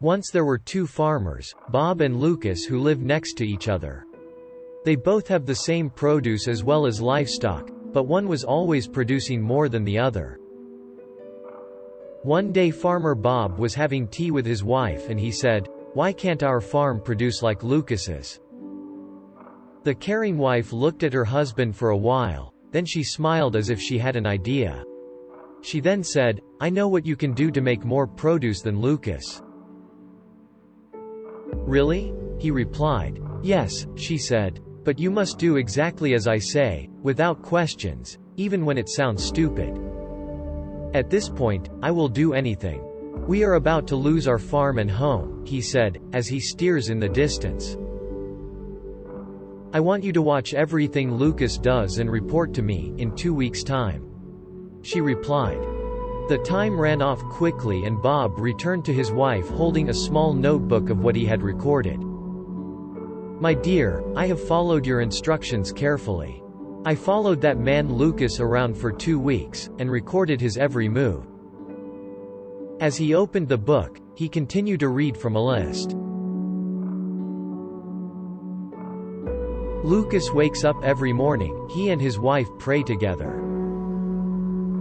Once there were two farmers, Bob and Lucas, who lived next to each other. They both have the same produce as well as livestock, but one was always producing more than the other. One day Farmer Bob was having tea with his wife and he said, "Why can't our farm produce like Lucas's?" The caring wife looked at her husband for a while, then she smiled as if she had an idea. She then said, "I know what you can do to make more produce than Lucas." "Really?" he replied. "Yes," she said, "but you must do exactly as I say, without questions, even when it sounds stupid. At this point, I will do anything. We are about to lose our farm and home," he said, as he steers in the distance. "I want you to watch everything Lucas does and report to me in 2 weeks' time," she replied. The time ran off quickly and Bob returned to his wife holding a small notebook of what he had recorded. "My dear, I have followed your instructions carefully. I followed that man Lucas around for 2 weeks, and recorded his every move." As he opened the book, he continued to read from a list. Lucas wakes up every morning, he and his wife pray together.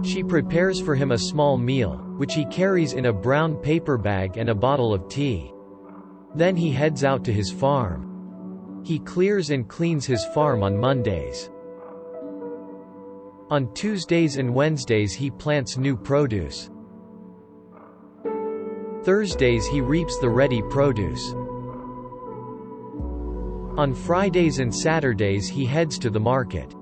She prepares for him a small meal, which he carries in a brown paper bag and a bottle of tea. Then he heads out to his farm. He clears and cleans his farm on Mondays. On Tuesdays and Wednesdays he plants new produce. Thursdays he reaps the ready produce. On Fridays and Saturdays he heads to the market.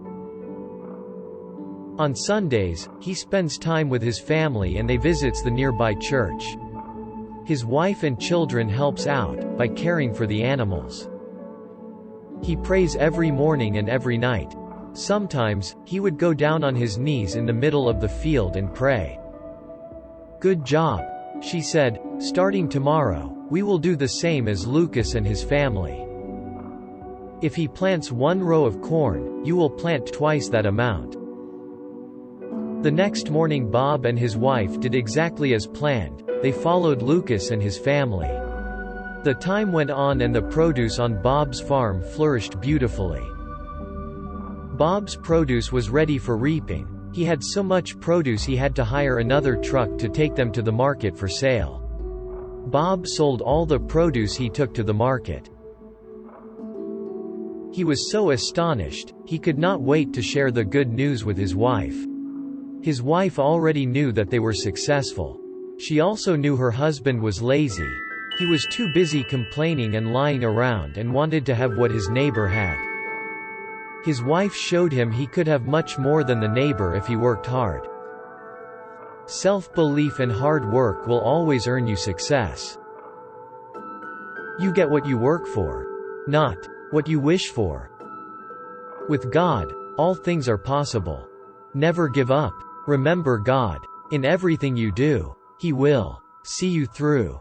On Sundays, he spends time with his family and they visits the nearby church. His wife and children helps out, by caring for the animals. He prays every morning and every night. Sometimes, he would go down on his knees in the middle of the field and pray. "Good job," she said, "starting tomorrow, we will do the same as Lucas and his family. If he plants 1 row of corn, you will plant twice that amount." The next morning Bob and his wife did exactly as planned, they followed Lucas and his family. The time went on and the produce on Bob's farm flourished beautifully. Bob's produce was ready for reaping. He had so much produce he had to hire another truck to take them to the market for sale. Bob sold all the produce he took to the market. He was so astonished, he could not wait to share the good news with his wife. His wife already knew that they were successful. She also knew her husband was lazy. He was too busy complaining and lying around and wanted to have what his neighbor had. His wife showed him he could have much more than the neighbor if he worked hard. Self-belief and hard work will always earn you success. You get what you work for, not what you wish for. With God, all things are possible. Never give up. Remember God. In everything you do, He will see you through.